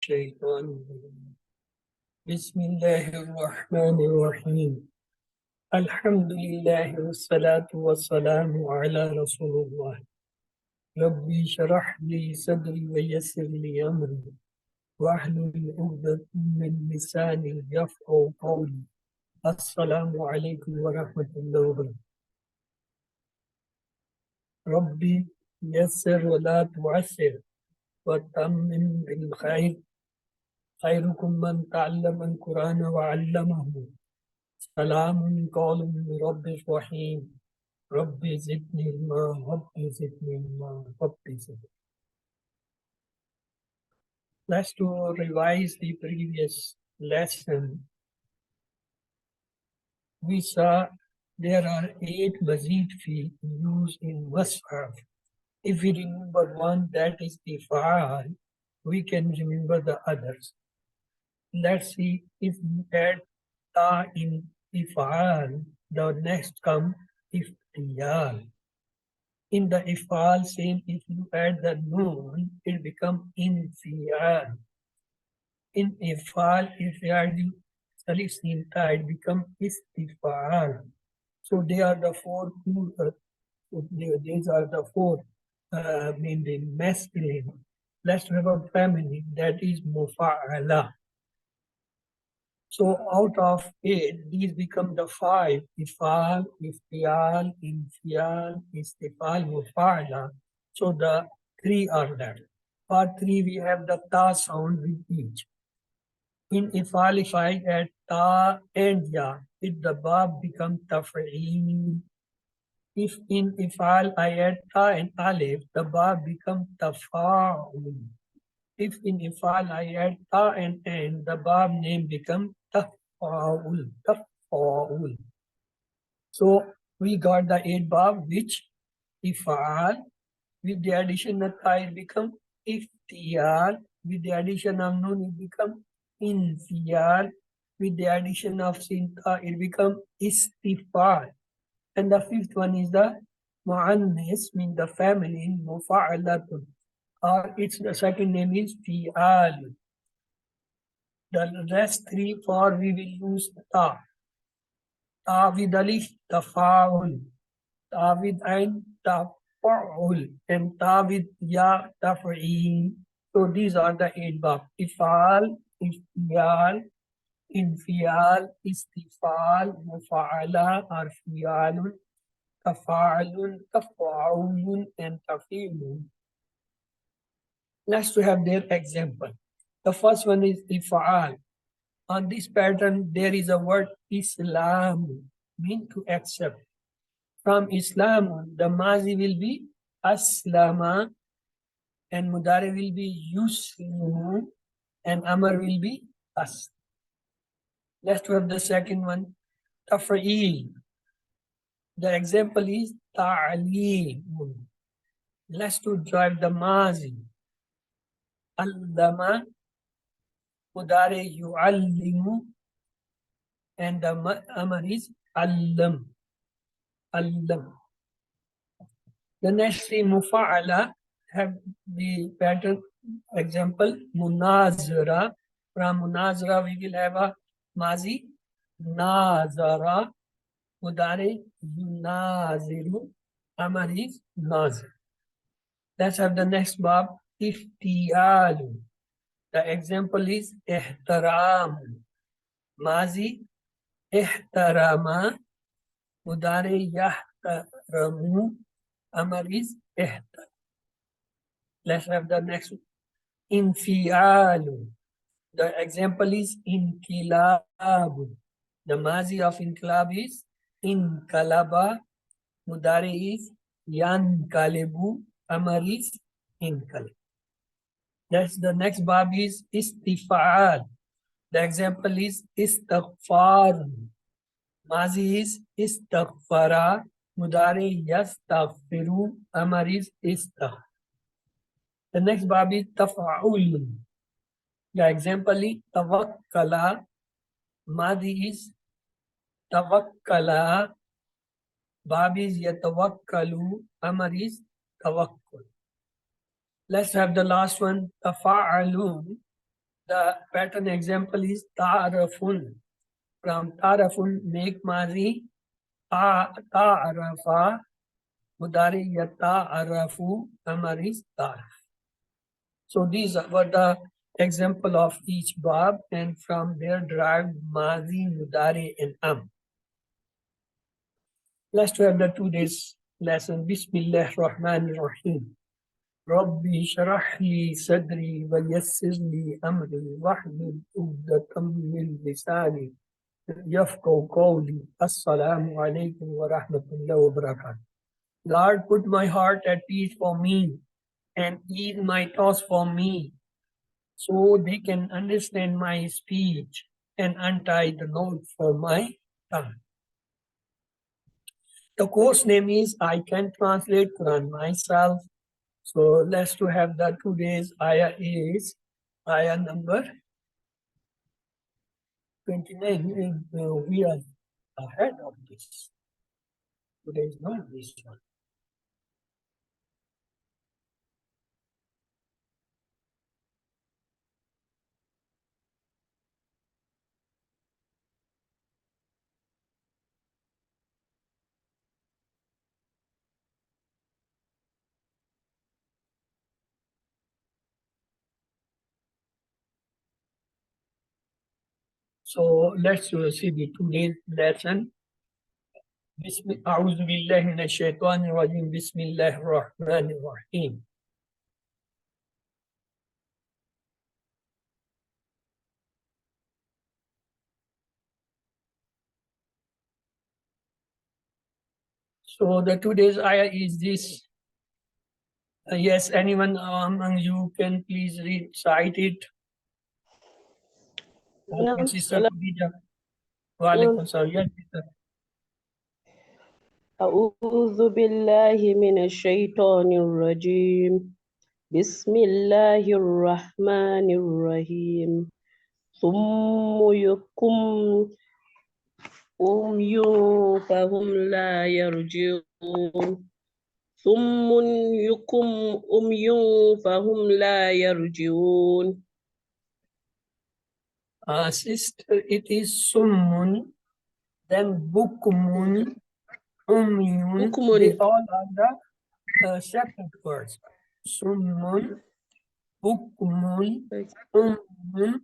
الشيطان الرجيم. بسم الله الرحمن الرحيم. الحمد لله والصلاة والسلام على رسول الله. ربي اشرح لي صدري ويسر لي أمري واحلل عقدة من لساني يفقهوا قولي. السلام عليكم ورحمة الله وبركاته. ربي يسر ولا تعسر وتمم بالخير. خيركم من تعلم القرآن وعلمه. سلام قول من رب رحيم. رب زدني علما رب زدني علما رب زدني. Let's to revise the previous lesson. We saw there are 8 mazid fields used in Mus'haf. If we remember one, that is the fa'al, we can remember the others. Let's see if we add ta in ifal, the next come iftiyal. In the ifal, same if you add the noon, it becomes infiyal. In ifal, if you add the salif sinta, it becomes istifal. So they are the four. These are the four. In the masculine. Let's have a feminine, that is mufa'ala. So out of 8, these become the 5. Ifal, iftial, infial, istifal, mufa'ala. So the 3 are left. Part 3, we have the ta sound with each. In ifal, if I add ta and ya, the bab becomes taf'eel. If in ifal I add ta and alif, the bab becomes tafa'ul. If in ifal I add ta and the bab name becomes tafa'ul. Tafa'ul. So we got the 8 bab which ifal with the addition of ta it becomes iftiyal. With the addition of nun it becomes infiyal. With the addition of sinta it becomes istifal. And the 5th one is the mu'annis, mean the feminine, mufa'alatun. Or its the second name is fi'al. The rest 3 4 we will use ta. Ta with alif, tafa'ul. Ta with ain, tafa'ul. And ta with ya, taf'il. So these are the 8 bab. Ifal, iftiyal, infial, istifal, mufa'ala, or fi'alun, tafa'alun, tafa'ulun, and tafilun. Let's to have their example. The first one is ifa'al. On this pattern, there is a word Islam, mean to accept. From Islam, the mazi will be aslama, and mudari will be yuslimu, and amr will be as. Let's have the second one, taf'il. The example is ta'aleem. Let's to drive the mazi. Allama, mudari yu'allimu, and the amr is allam. Allam. The next three mufa'ala have the pattern example munazara. From munazara we will have a mazi nazara, mudari yunaziru, amar is nazir. Let's have the next bab iftiyalu. The example is ihtaram. Mazi ihtarama, mudari yahtaramu, amar is ihtar. Let's have the next one. Infialu. The example is inkilabu. The mazi of inkilab is inkalaba. Mudari is yankalibu. Amar is inkalib. That's the next bab is istifa'al. The example is istighfar. Mazi is istighfara. Mudari yastaghfiru. Amar is istaghfar. The next bab is tafa'ul. The example is tawakkala. Madi is tawakkala. Bab is yatawakkalu. Amar is tawakkul. Let's have the last one, tafa'alun. The pattern example is ta'arafun. From ta'arafun, make mazi ta'arafa, mudari yata'arafu, amar is ta'araf. So these were the example of each bab, and from there derived mazi, mudari, and Let's have the today's lesson. Bismillah ar-Rahman ar-Rahim. Rabbi shrah li sadri wa yassir li amri wahlul 'uqdatam min lisani yafqahu qawli. Assalamu alaikum wa rahmatullahi wa barakatuh. Lord, put my heart at peace for me and ease my thoughts for me, so they can understand my speech and untie the knot for my tongue. The course name is I Can Translate Quran Myself. So let's to have the today's ayah is ayah number 29. We are ahead of this. Today is not this one. So let's see the today's lesson. أعوذ بالله من الشيطان الرجيم بسم الله الرحمن الرحيم. So the today's ayah is this. Yes, anyone among you can please recite it. Okay, Sister Khadija. Wa alaikum salam. Yes, sister. أعوذ بالله من الشيطان الرجيم بسم الله الرحمن الرحيم ثم يكم أمي فهم لا يرجعون ثم يكم أمي فهم لا يرجعون. Sister, it is summun, then bukmun, umyun. They all are the separate words. Summun, bukmun, umyun,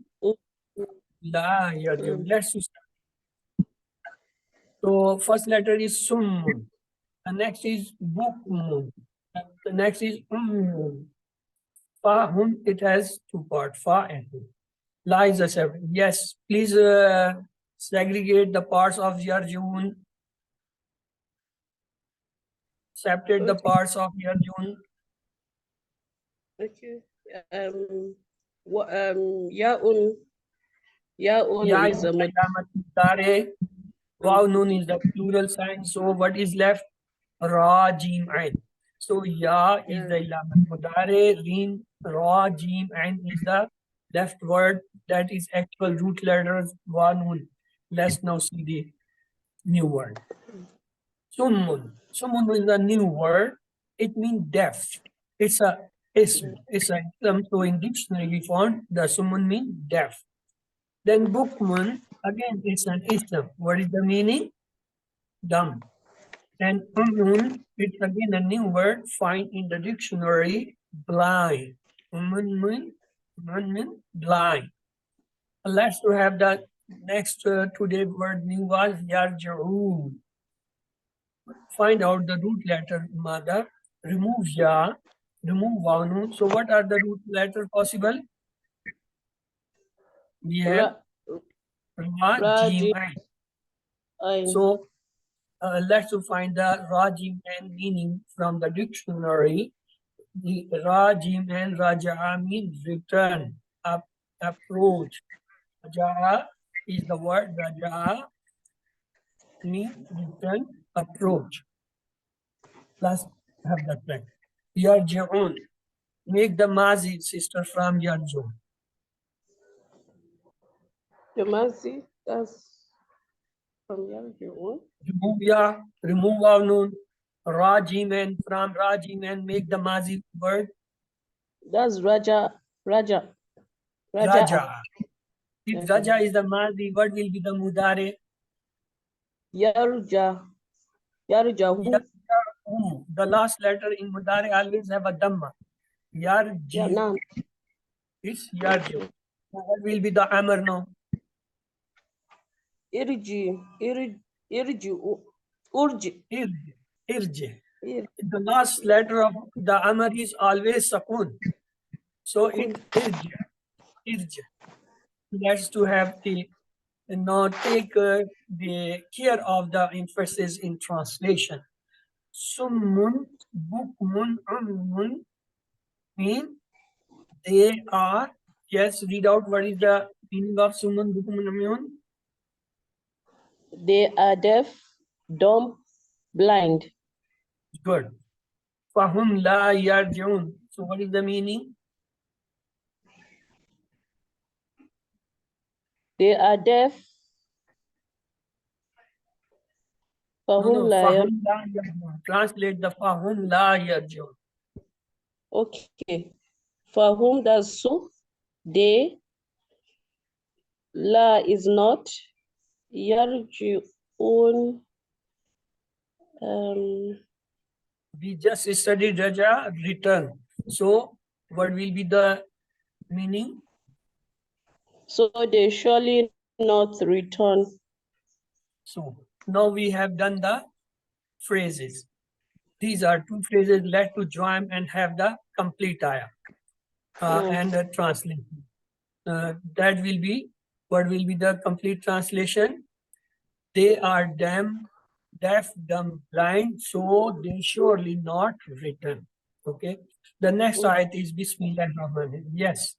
la yarjun. Let's start. So first letter is summun. The next is bukmun. The next is umyun. Fahum, it has two parts, fa and hum. La is a separate. Yes, please segregate the parts of yarjun. Separate the parts of yarjun. Okay. Ya'un is a mudari. Wow, nun is the plural sign. So what is left? Ra, jim, ain. So ya is the ilamat mudari. Rin, ra, jim, ain is the left word. That is actual root letters. Wa, nun. Let's now see the new word. Summun. Summun is the new word. It means deaf. It's a ism. It's a ism. So in dictionary font, the summun means deaf. Then bukmun, again, it's an ism. What is the meaning? Dumb. And ummun, it's again a new word found in the dictionary, blind. Ummun means blind. Let's to have the next today word new was yarja'un. Find out the root letter mother, remove ya, remove wanu. So what are the root letters possible? We have ra, jim, ain. So let's find the ra, jim, ain meaning from the dictionary. The ra, jim, ain, raja'a means return, approach. Raja'a is the word, raja'a means return, approach. Let's have that back. Yarji'un. Make the mazi, sister, from yarji'un. The mazi, that's from yarji'un. Remove ya, remove wawnoon, rajiman, from rajiman, make the mazi word. That's raja. Raja'a. If Raja is the Madi, what will be the Mudare? Yarja. Yarjahu. Yarja'u. The last letter in Mudare always have a Dhamma. Yarji. Naam. It's Yarju. What will be the Amr now? Irji. Irji. Urji. Irji. The last letter of the Amr is always Sakun. So it Irj. Let's to have the now take the care of the emphasis in translation. Summun, bukmun, ummun mean they are. Yes, read out what is the meaning of summun, bukmun, ummun. They are deaf, dumb, blind. Good. Fahum la yarji'un. So what is the meaning? They are deaf. Fahum la Fahum la yarji'un. Translate the fahum la yarji'un. Okay. Fahum that's so. They. La is not. Yarji'un. We just studied Raja, return. So what will be the meaning? So they surely not return. So now we have done the phrases. These are two phrases left to join and have the complete ayah and the translation. That will be, what will be the complete translation? They are deaf, dumb, blind, so they surely not return. Okay. The next ayat is Bismillahirrahmanirrahim. Yes.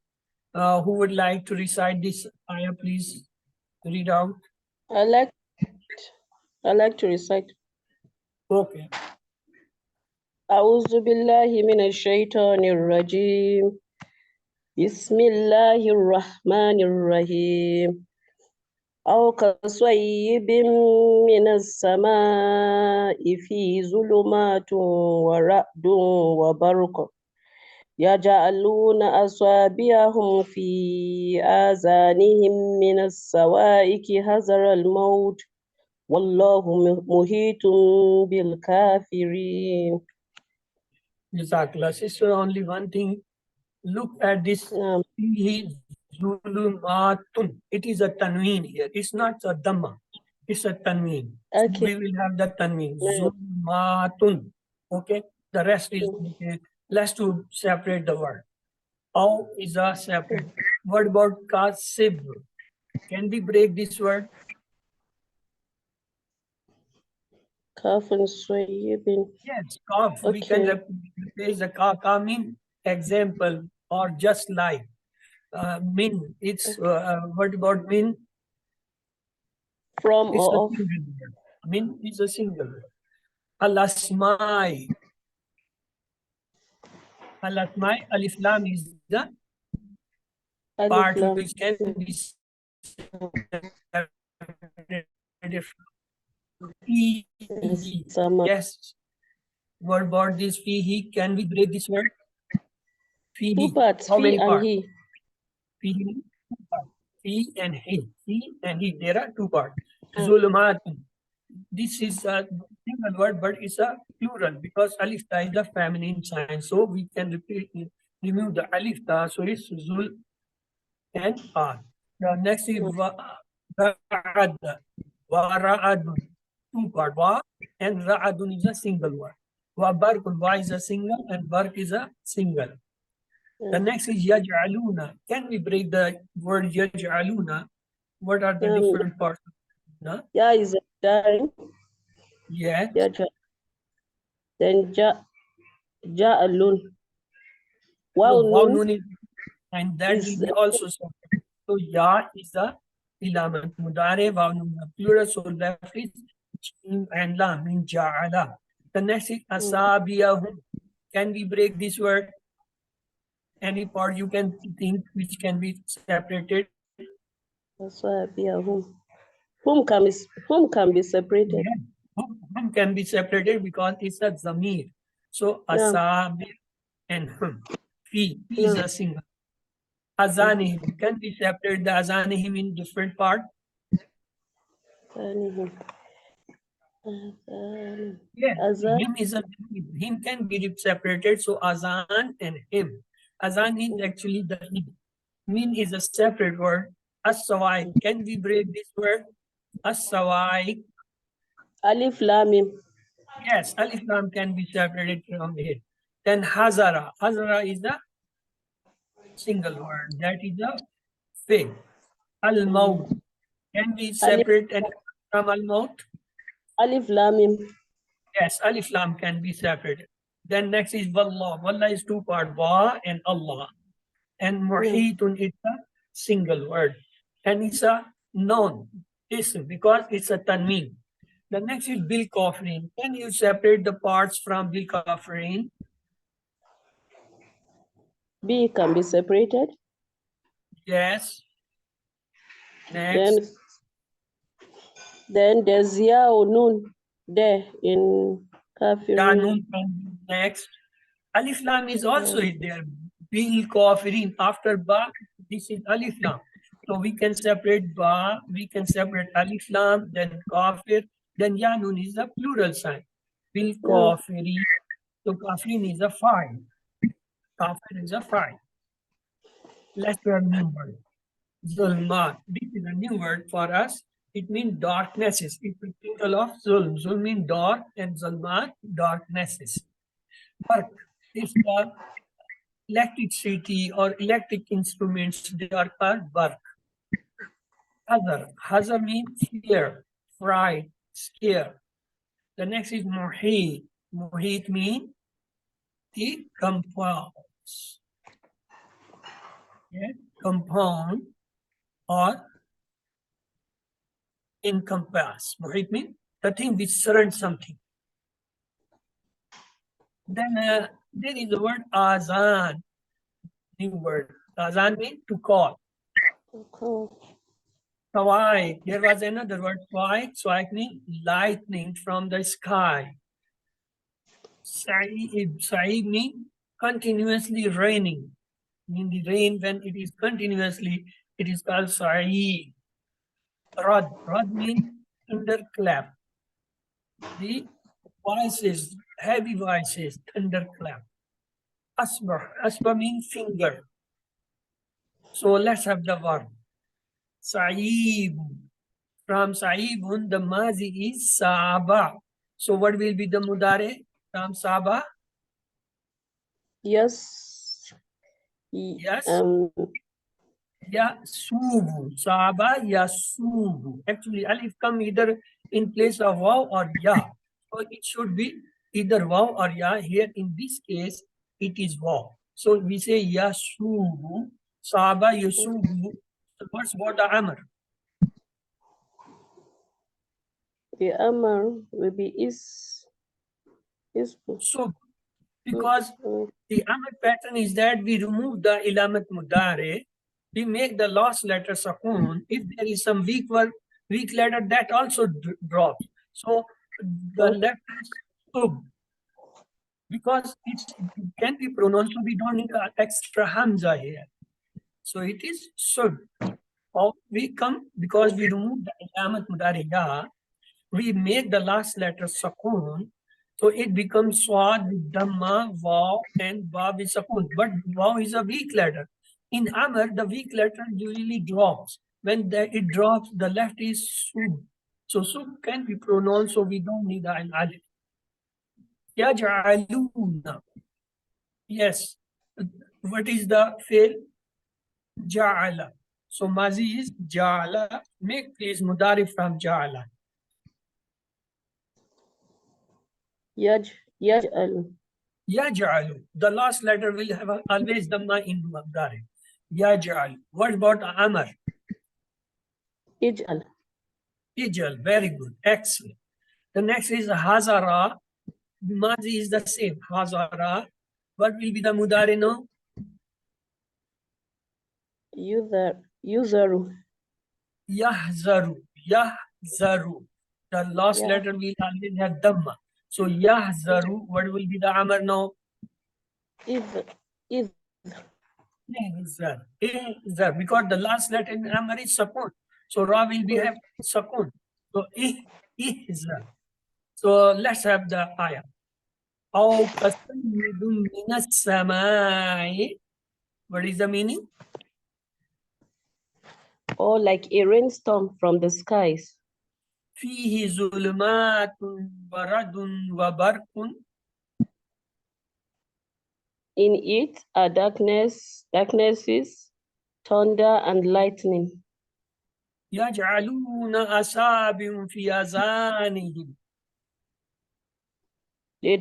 Who would like to recite this ayah, please read out. I like to recite. Okay. أعوذ بالله من الشيطان الرجيم. بسم الله الرحمن الرحيم. أو كصيب من السماء في ظلمات ورعد وبرق يجعلون أصابعهم في آذانهم من الصواعق حذر الموت والله محيط بالكافرين. Jazakallah. Sister, only one thing. Look at this. Zulumatun. It is a tanween here. It's not a dhamma. It's a tanween. Okay. So we will have the tanween. Zulumatun. Okay. The rest is okay. Let's to separate the word. Aw is a separate. What about kasib? Can we break this word? Kafin soyibin. Yes, kaf. Okay. We can replace the ka mean example or just like. Min, it's what about min? From It's or a of. single word. Min is a single word. Al-asmai. Al-asmai, alif lam is the part which can be separated from fihi. Yes. What about this fihi? Can we break this word? Fihi. Two parts, How fi many and parts? he. Fihi. Fi and he. Fi and he. There are two parts. Zulumatun. This is a single word, but it's a plural because alif ta is the feminine sign. So we can remove the alif ta. So it's zul and ar. The next is ra'ad. Wa ra'adun. Two part. Wa and ra'adun is a single word. Wa barkun. Wa is a single and bark is a single. The next is yaj'aluna. Can we break the word yaj'aluna? What are the different parts? No? Yeah, is a dying. Yes. Then alone. Wow, Wow, nun is, and that will be also separate. So ya is the ilamat mudare, wow nun is plural, so left is jim and lam in ja'ala. The next is asabiyahum. Can we break this word? Any part you can think which can be separated? Asabiyahum. Whom can be separated? Yeah. Whom can be separated because it's a zamir. So asabi and hum. Fi is a single. Azanihim. Can we separate the azanihim in different part? Azanihim. Azan. Yes, Azan. him is a him can be separated. So azan and him. Azan is actually the him. Min is a separate word. As-sawai. Can we break this word? As-sawai. Alif Lam Mim. Yes, alif lam can be separated from it. Then hazara. Hazara is the single word. That is a fig. Al-maut. Can we separate and from al-maut? Alif Lam Mim. Yes, alif lam can be separated. Then next is wallah. Wallah is two part, wa and Allah. And muhitun is a single word. And it's a noun. Ism, because it's a tanween. The next is bil kafirin. Can you separate the parts from bil kafirin? B can be separated. Yes. Next. Then there's ya or nun there in Kafirun. Ya nun next. Alif lam is also there. Bil kafirin. After ba, this is alif lam. So we can separate ba, we can separate alif lam, then kafir, then ya nun is a plural sign. Bil kafirin. So kafirin is a file. Kafir is a file. Let's learn a new word. Zulmat. This is a new word for us. It means darknesses. It's a plural of zulm. Zulm means dark and zulmat, darknesses. Work is the electricity or electric instruments. They are called work. Hazar. Hazar means fear, fright, scare. The next is muhit. Muhit means the compounds. Yeah? Compound or encompass. Muhit means the thing which surrounds something. Then there is the word azan. New word. Azan means to call. Sawai. There was another word, swaik. Swaik means lightning from the sky. Saib means continuously raining. In the rain, when it is continuously, it is called saib. Rad. Rad means thunderclap. The voices, heavy voices, thunderclap. Asbar. Asbar means finger. So let's have the verb. Sa'ib. From Sa'ibun, the mazi is Sa'aba. So what will be the mudare from Sa'aba? Yes. Yes. Yasubu. Sa'aba Yasubu. Actually, alif come either in place of waw or ya. So it should be either waw or ya. Here in this case, it is waw. So we say Yasubu. Sa'aba Yasubu. So what's about the Amr? The Amar will be is. So, because the Amr pattern is that we remove the ilamat mudare, we make the last letter sakun. If there is some weak letter, that also drops. So the letter is sub. Because it can be pronounced, so we don't need an extra hamza here. So it is sub. How we come, because we remove the ilamat mudare ya, we make the last letter sakun. So it becomes swad with dhamma, vav, and ba with sakun. But vav is a weak letter. In Amr, the weak letter usually drops. When it drops, the left is sub. So sub can be pronounced, so we don't need an alif. Yaj'aluna. Yes. What is the fail? Ja'ala. So mazi is ja'ala. Make please mudari from ja'ala. Yaj'alu. Yaj'alu. The last letter will have always dhamma in mudari. Yaj'al. What about Amr? Ij'al. Ijal. Very good. Excellent. The next is Hazara. Mazi is the same. Hazara. What will be the mudari now? Yuzaru. Yahzaru. Yahzaru. The last letter will always have dhamma. So Yahzaru. What will be the Amr now? Idh. Ihzar, because the last letter in Amr is Sakun. So Ra will be have Sakun. So ihzar. So let's have the ayah. أو كصيب من السماء. What is the meaning? Or like a rainstorm from the skies. فيه ظلمات ورعد وبرق. In it are darknesses, thunder and lightning. يجعلون أصابع في آذانهم. They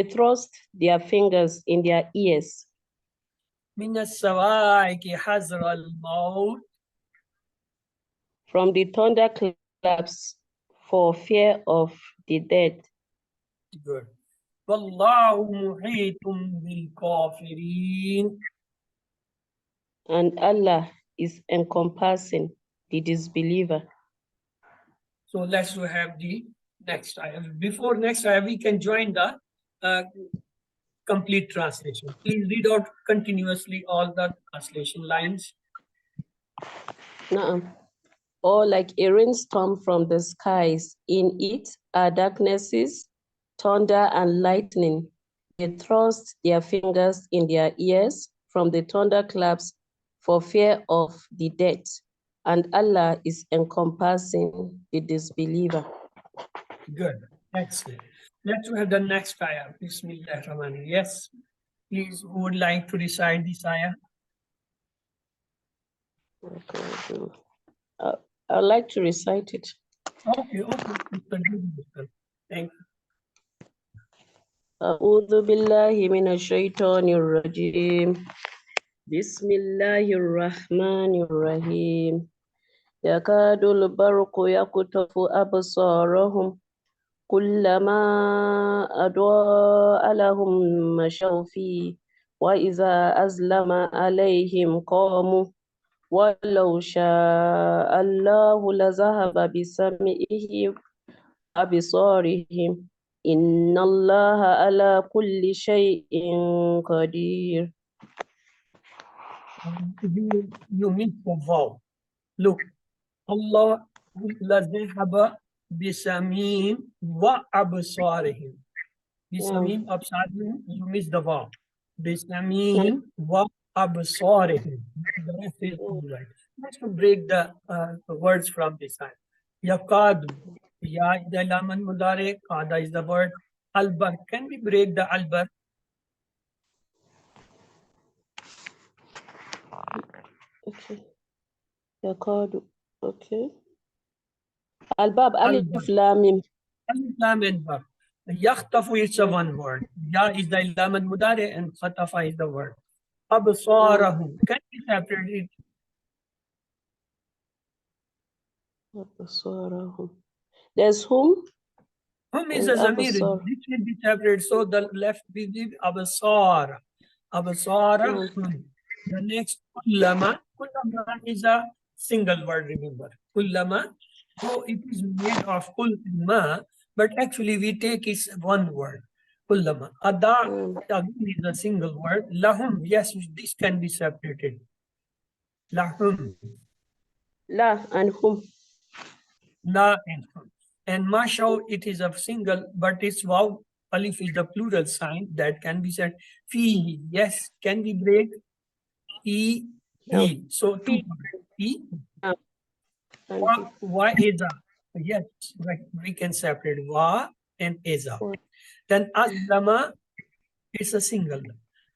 thrust their fingers in their ears. من الصواعق حذر الموت. From the thunderclaps for fear of the dead. Good. والله محيط بالكافرين. And Allah is encompassing the disbeliever. So let's have the next ayah. Before next ayah, we can join the complete translation. Please read out continuously all the translation lines. Naam. Or like a rainstorm from the skies. In it are darknesses, thunder and lightning. They thrust their fingers in their ears from the thunderclaps for fear of the dead. And Allah is encompassing the disbeliever. Good. Excellent. Let's have the next ayah. Bismillahirrahmanirrahim. Yes. Please, who would like to recite this ayah? I'd like to recite it. Okay. Thank you. أعوذ بالله من الشيطان الرجيم. بسم الله الرحمن الرحيم. يكاد البرق يقطف أبصارهم كلما أضاء لهم مشوا فيه وإذا أظلم عليهم قاموا ولو شاء الله لذهب بسمعهم أبصارهم إن الله على كل شيء قدير. You mean the vow. Look, Allah لذهب بسميم وأبصارهم. بسميم أبصارهم, you miss the vow. بسميم وأبصارهم. The rest is right. Let's break the words from this side. Yakadu. Ya is the laman mudare. Kada is the word. Albar. Can we break the albar? Okay. Yakadu. Okay. Albab alif lam mim. Alif lam and bar. Yakhtafu is a one word. Ya is the laman mudare and khatafa is the word. Absarahu. Can we separate it? Absarahu. There's whom? Whom is a zamir? This will be separated. So the left will be absara. Absara. The next kullama. Kullama is a single word, remember. Kullama. So it is made of kullama, but actually we take it one word. Kullama. Ada again is a single word. Lahum. Yes, this can be separated. Lahum. La and whom? La and hum. And mashaw, it is a single, but its waw alif is the plural sign that can be said. Fihi, yes, can we break? He. So two. He. Wa eza. Yes, right. We can separate wa and eza. Then azlama is a single.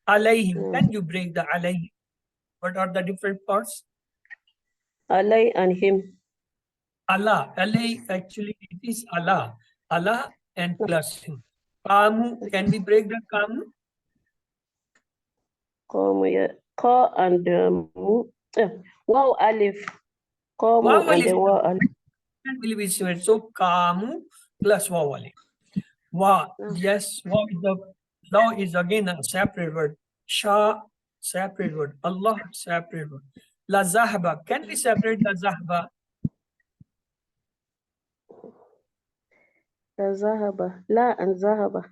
Alayhim. Can you break the alayhim? What are the different parts? Alay and him. Allah. Alay, actually it is Allah. Allah and plus him. Kamu, can we break the kamu? Kamu, yeah. Ka and wow alif. Kamu and the wow alif. So kamu plus wow alif. Wa, yes, law is again a separate word. Shah, separate word. Allah, separate word. La zahaba, can we separate la zahaba? La zahaba. La and zahaba.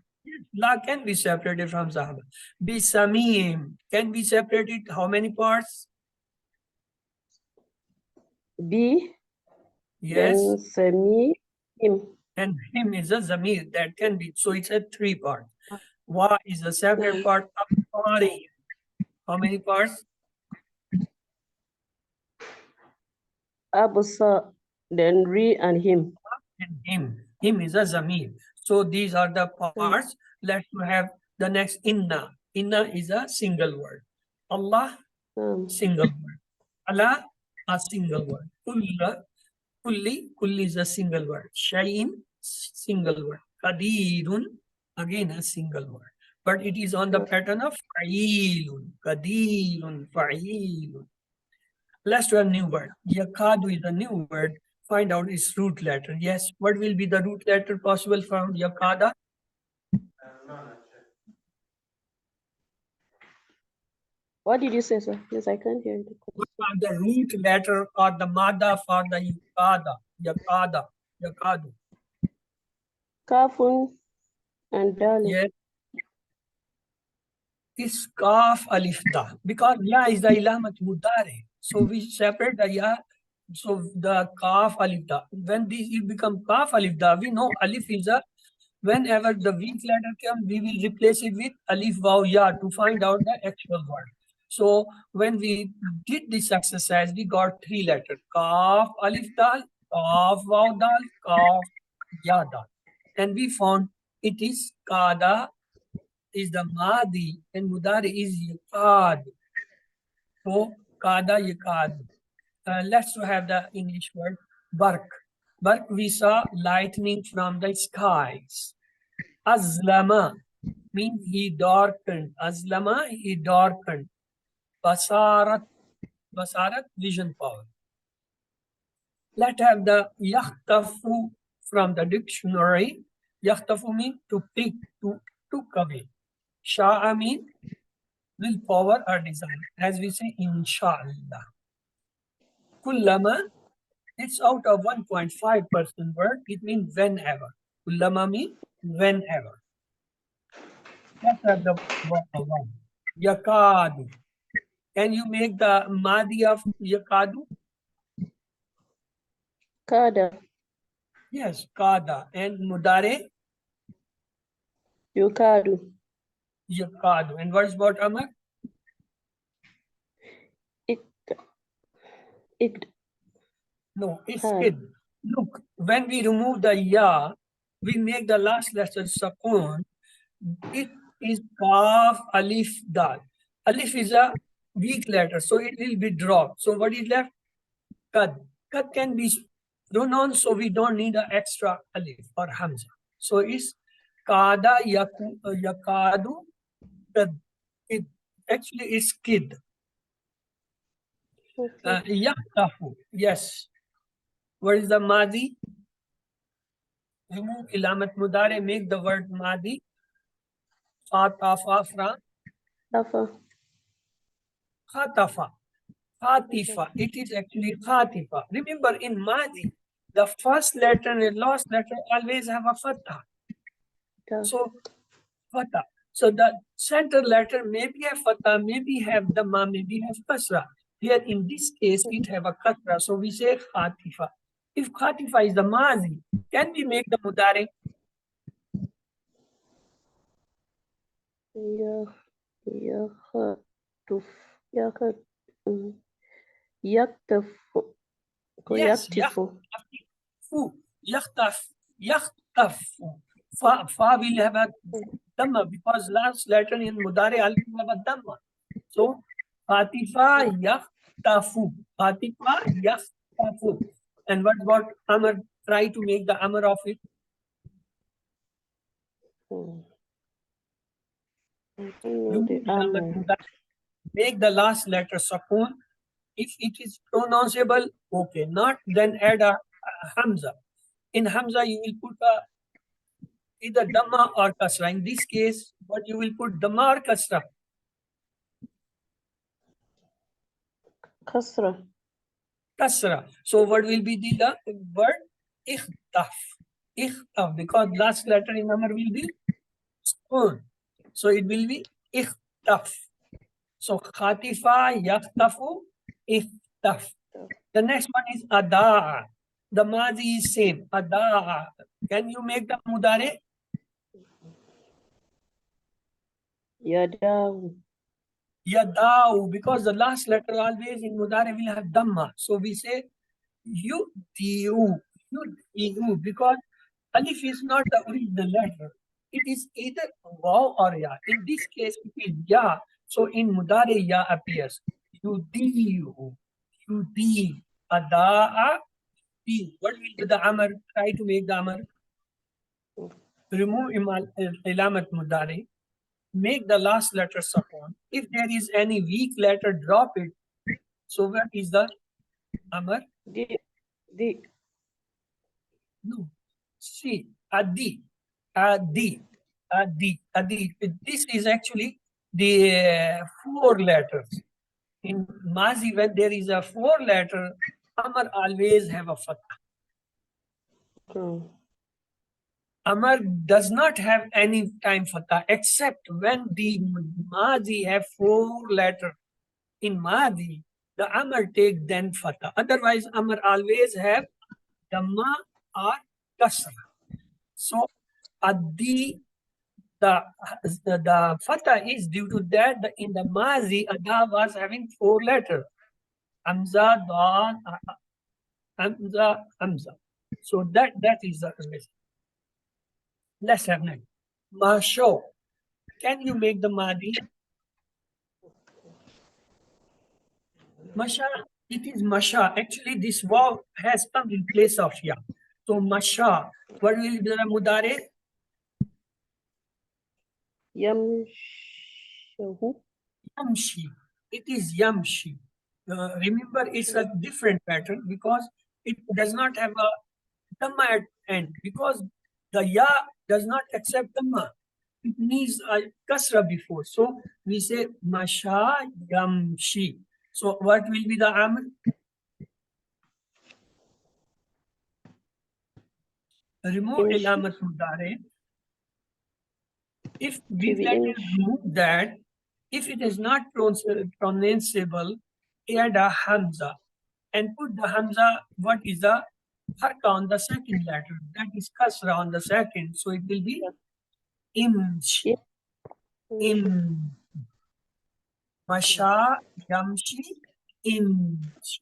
La can be separated from Zahaba. Bisamim can be separated how many parts? B, Yes. then Sami, him. And him is a zamir that can be, so it's a 3 part. Wa is a separate part. Absari. How many parts? Abusa, then Re and him. And him. Him is a zamir. So these are the parts. Let's have the next inna. Inna is a single word. Allah, single word. Allah, a single word. Kulla, kulli is a single word. Shayin, single word. Qadirun, again a single word. But it is on the pattern of fa'ilun. Qadirun, fa'ilun. Let's do a new word. Yakadu is a new word. Find out its root letter. Yes, what will be the root letter possible from yakada? What did you say, sir? Yes, I can't hear you. What are the root letter or the mada for the yakada? Yakada, yakadu. Kafun and Dalin. Yes. It's kaf alif da because ya is the ilamat mudare. So we separate the ya. So the kaf alif da. When these it become kaf alif da, we know alif is a. Whenever the weak letter comes, we will replace it with alif waw ya to find out the actual word. So when we did this exercise, we got 3 letters: kaf alif dal, kaf waw dal, kaf ya dal, and we found it is kada is the madi and mudari is yakad. So kada yakad. Let's have the English word bark. Bark, we saw lightning from the skies. Azlama means he darkened. Azlama, he darkened. Basarat, basarat, vision power. Let's have the yakhtafu from the dictionary. Yakhtafu means to pick, to took away. Sha'a means willpower or desire, as we say, inshallah. Kullama, it's out of 1.5% word, it means whenever. Kullama means whenever. Let's have the one. Yakadu. Can you make the madi of yakadu? Kada, Yes, kada. And mudare? Yukadu, Yakadu. And what is about Amar? Ik, No, it's Had. kid. Look, when we remove the ya, we make the last letter sakun. It is kaf alif dal. Alif is a weak letter, so it will be dropped. So what is left? Kad. Kad can be pronounced, so we don't need an extra alif or hamza. So it's kada yakadu kad. It actually is kid. Yaktafu. Yes. What is the madi? Remove ilamat mudare, make the word madi. Khatafa from Tafa, khatafa. Khatifa. It is actually khatifa. Remember in madi, the first letter and the last letter always have a fatha. So fatha. So the center letter maybe have fatha, maybe have dhamma, maybe have kasra. Here in this case, it have a kasra. So we say khatifa. If khatifa is the mazi, can we make the mudare? Yaktafu, Yes, Yaktifu, yakhtafu. Fa will have a dhamma because last letter in mudare always have a dhamma. So khatifa yakhtafu. Khatifa yakhtafu. And what about amar? Try to make the amar of it. Make the last letter sakun. If it is pronounceable, okay. Not, then add a hamza. In hamza, you will put a either dhamma or kasra. In this case, what you will put dhamma or kasra? Kasra, Kasra. So what will be the word? Ikhtaf. Ikhtaf. Because last letter in Amar will be sukun. So it will be ikhtaf. So khatifa, yakhtafu, ikhtaf. The next one is adaa. The madi is same. Adaa. Can you make the mudare? Yadahu. Yadau, because the last letter always in mudare will have dhamma. So we say yudiu, yudiu, because alif is not the original letter. It is either waw or ya. In this case, it is ya. So in mudare ya appears. Yudiu, yudi, adaa, di. What will be the amr? Try to make the amr. Remove ilamat mudare. Make the last letter sakun. If there is any weak letter, drop it. So what is the amr? The No. See, adi, adi, adi. This is actually the four letters. In Mazi, when there is a four letter, amr always have a fatha. Amar does not have any time fatha except when the Mazi have four letter. In Mazi, the Amar take then fatha. Otherwise, Amar always have Dhamma or Kasra. So, Adi, the fatha is due to that in the Mazi, Ada was having four letters. Hamza, Dhan, Hamza, Hamza. So that is the reason. Let's have next. Masho. Can you make the Madi? Masha, it is Masha. Actually, this waw has come in place of Ya. So Masha, what will be the Mudare? Yamshahu. Yamshi. It is Yamshi. Remember, it's a different pattern because it does not have a Dhamma at end. Because the Ya does not accept Dhamma. It needs a Kasra before. So we say Masha Yamshi. So what will be the Amr? Remove ilamat mudare. If we can remove that, if it is not pronounceable, add a hamza and put the hamza. What is the harka on the second letter? That is kasra on the second. So it will be imshi. Im. Masha yamshi imshi.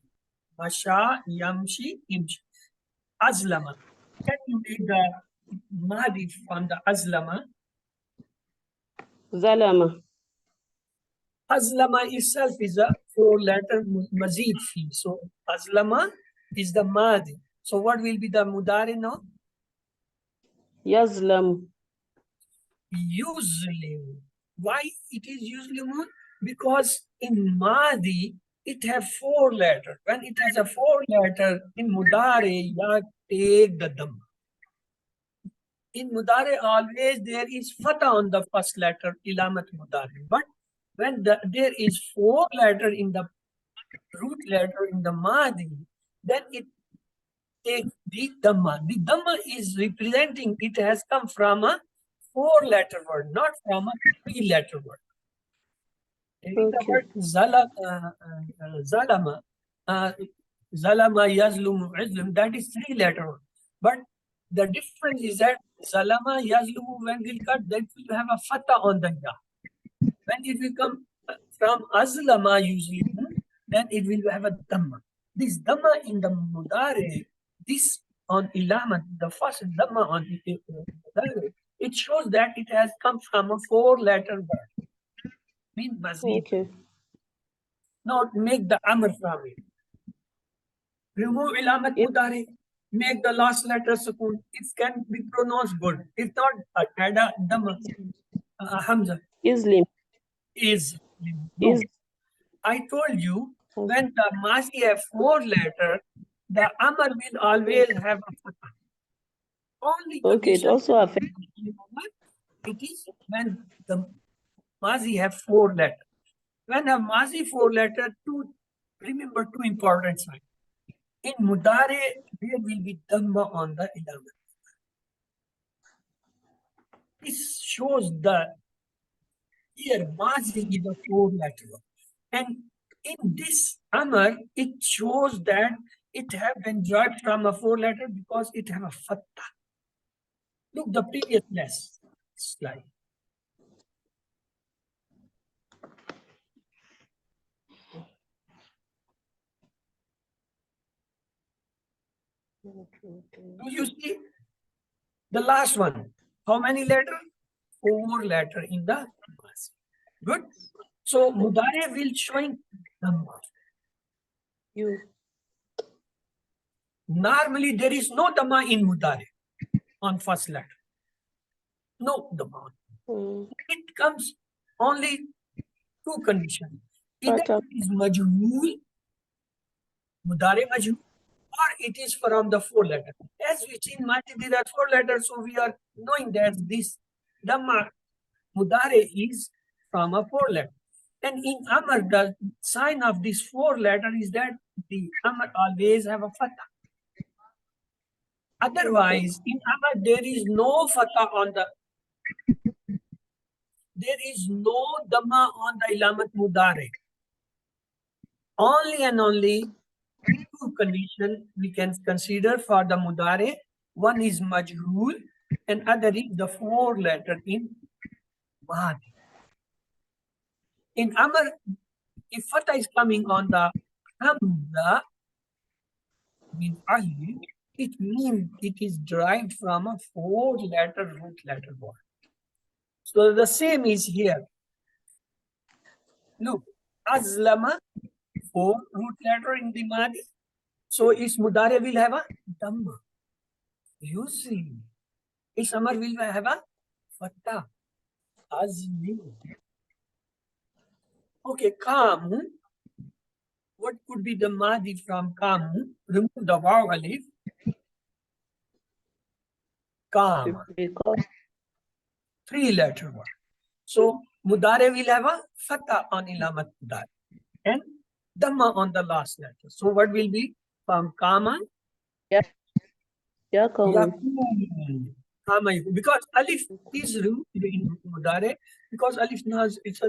Masha yamshi imshi. Azlama. Can you make the Mahdi from the Azlama? Zalama. Azlama itself is a four-letter mazid fi. So Azlama is the Mahdi. So what will be the Mudari now? Yazlam. Yuzlim. Why it is Yuzlimun? Because in Mahdi, it have four letters. When it has a four letter, in Mudari, you take the Dhamma. In Mudare, always there is fatha on the first letter, ilamat Mudare. But when there is four letter in the root letter in the Madi, then it takes the Dhamma. The Dhamma is representing, it has come from a four-letter word, not from a three-letter word. The word Zalama, Zalama, Yazlumu, Izlum, that is three-letter word. But the difference is that Zalama, Yazlumu, when we'll cut, that will have a fatha on the ya. When it will come from Azlama, usually, then it will have a Dhamma. This Dhamma in the Mudare, this on Ilamat, the first Dhamma on Mudare, it shows that it has come from a four-letter word. Mean Mazid. Okay. Now make the Amr from it. Remove Ilamat Mudare. Make the last letter Sukun. It can be pronounced good. If not, add a Dhamma. Hamza. Islim. Is. No. I told you, when the Masi have four letters, the Amr will always have a fatha. Only Okay, it also affects. It is when the Mazi have four letters. When a Mazi four letter, remember two important signs. In Mudare, there will be Dhamma on the 11th. This shows the here Mazi is a four-letter word. And in this Amar, it shows that it have been derived from a four-letter because it have a fatta. Look, the previous less slide. Do you see the last one? How many letters? Four letter in the Mazi. Good. So Mudare will showing Dhamma. You. Normally there is no Dhamma in Mudare on first letter. No Dhamma. It comes only two conditions. Either Fatha. it is majhul, Mudare majhul, or it is from the four letter. As we see in Mati, there are four letters, so we are knowing that this Dhamma Mudare is from a four letter. And in Amar, the sign of this four letter is that the Amar always have a fatha. Otherwise, in Amar, there is no fatha on the, there is no Dhamma on the Ilamat Mudare. Only and only two conditions we can consider for the Mudare. One is Majhul and other is the four letter in Mahdi. In Amar, if fatha is coming on the Hamza, means alif, it means it is derived from a four-letter root letter word. So the same is here. Look, Azlama, four root letter in the Madi. So its Mudare will have a Dhamma. You see, its Amar will have a Fatha. Azmi. Okay, Kamu. What could be the Madi from Kamu? Remove the Vav Alif. Kama. Because Three-letter word. So Mudare will have a Fatha on Ilamat Mudare and Dhamma on the last letter. So what will be from Kama? Yakum. Yakun. Kama yakun. Because Alif is removed in Mudare because Alif has its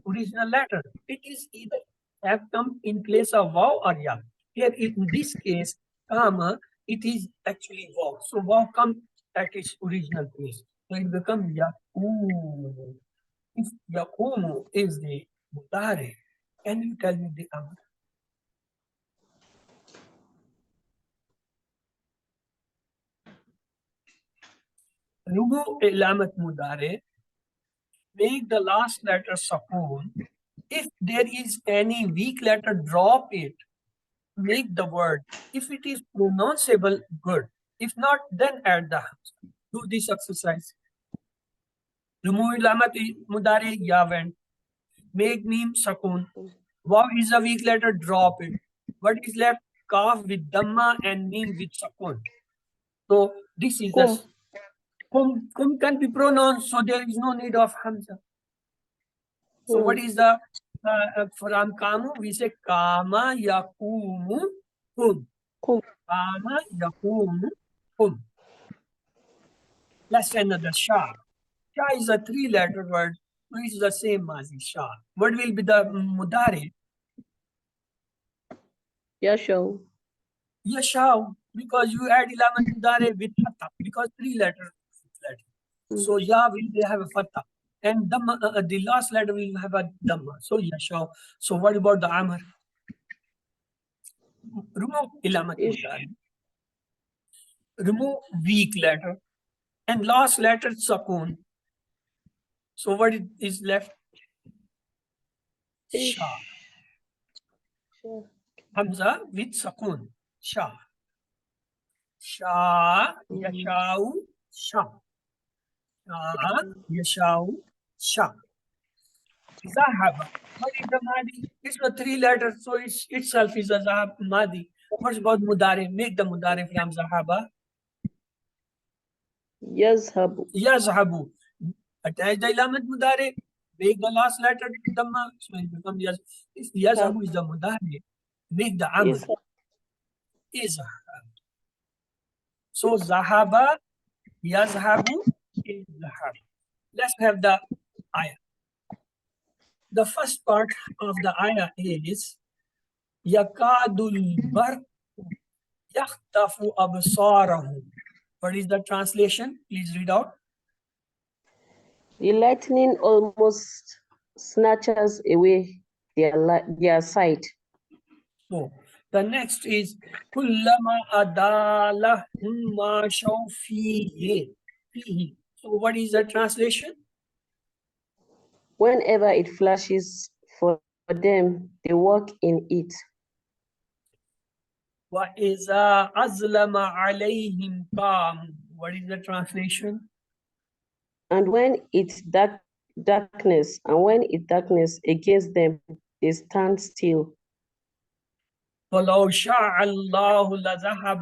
original letter. It is either have come in place of Vav or Ya. Here in this case, Kama, it is actually Vav. So Vav comes at its original place. So it becomes Yakun. If Yakumu is the Mudare, can you tell me the Amr? Remove Ilamat Mudare, make the last letter Sakun. If there is any weak letter, drop it. Make the word. If it is pronounceable, good. If not, then add the Hamza. Do this exercise. Remove Ilamat Mudare, Yavent. Make Meme Sakun. Waw is a weak letter, drop it. What is left? Kaf with Dhamma and Meme with Sakun. So this is the Kum can be pronounced, so there is no need of Hamza. So what is the from Kamu? We say Kama Yakumu Kum. Kama Yakumu Kum. Let's say another Shah. Shah is a three-letter word, so it's the same as Shah. What will be the Mudare? Yasho. Yashau, because you add Ilamat Mudare with Fatha, because three letters. So Ya will have a Fatha. And Dhamma, the last letter will have a Dhamma. So Yashau. So what about the Amr? Remove Ilamat Mudare. Remove weak letter. And last letter Sakun. So what is left? Shah. Hamza with Sakun. Shah. Shah, Yashau, Shah. Shah, Yashau, Shah. Zahaba. What is the Madi? It's a three letters, so it itself is a Zahab Madi. What's about Mudare? Make the Mudare from Zahaba. Yazhabu. Yazhabu. Attach the Ilamat Mudare. Make the last letter Dhamma. So it becomes Yaz. If Yazhabu is the Mudare, make the Amr. Izhab. So Zahaba, Yazhabu, Izhab. Let's have the ayah. The first part of the ayah is Yakadul barq yakhtafu absarahum. What is the translation? Please read out. The lightning almost snatches away their sight. So the next is Kullama adalahum ma shaw fihi. So what is the translation? Whenever it flashes for them, they walk in it. وَإِذَا أَظْلَمَ عَلَيْهِمْ قَامُوا. What is the translation? And when it darkness against them, they stand still. وَلَوْ شَاءَ اللَّهُ لَذَهَبَ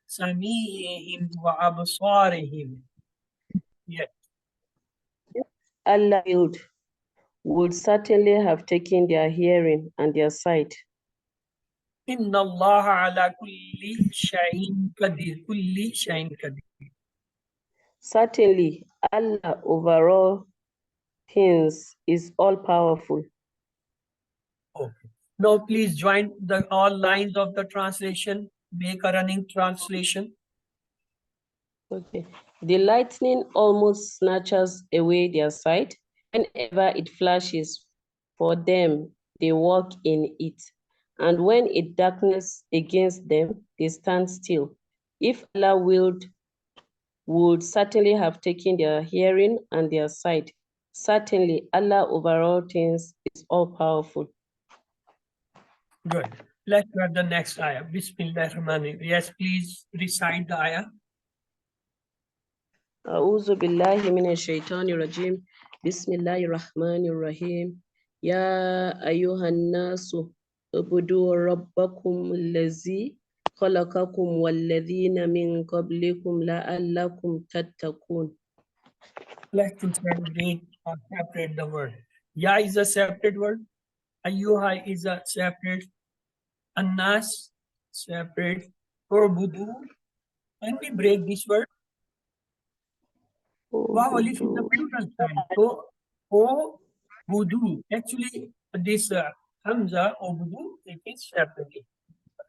بِسَمِيعِهِمْ وَأَبْصَارِهِمْ. Yet, Allah would certainly have taken their hearing and their sight. إِنَّ اللَّهَ عَلَى كُلِّ شَيْءٍ قَدِيرٌ. كُلِّ شَيْءٍ قَدِيرٌ. Certainly, Allah over all things is all-powerful. Okay. Now please join all lines of the translation. Make a running translation. Okay. The lightning almost snatches away their sight. Whenever it flashes for them, they walk in it. And when it darkness against them, they stand still. If Allah willed, would certainly have taken their hearing and their sight. Certainly, Allah over all things is all-powerful. Good. Let's have the next ayah. Bismillahirrahmanirrahim. Yes, please recite the ayah. أعوذ بالله من الشيطان الرجيم بسم الله الرحمن الرحيم يا أيها الناس اعبدوا ربكم الذي خلقكم والذين من قبلكم لعلكم تتقون. Let's segregate or separate the word. Ya is a separate word. Ayyuha is a separate. Annas, separate. Urbudu. Can we break this word? Wow, alif is the plural sign. So, O budu. Actually, this Hamza, Obudu, it is separately.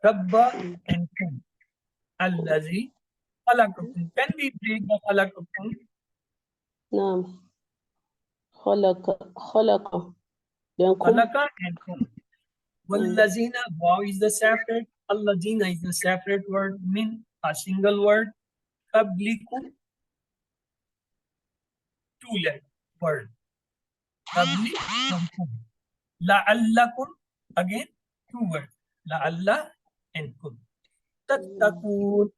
Rabba and Kum. Allazi. Khalaqakum. Can we break the Khalaqakum? نعم خلق then Khalaqa and Kum. Wallazina, wow is the separate. Allazina is the separate word. Min, a single word. Qablikum, two-letter word. Qabli and kum. La'allakum, again, two words. La'alla and kum. Tattaqun.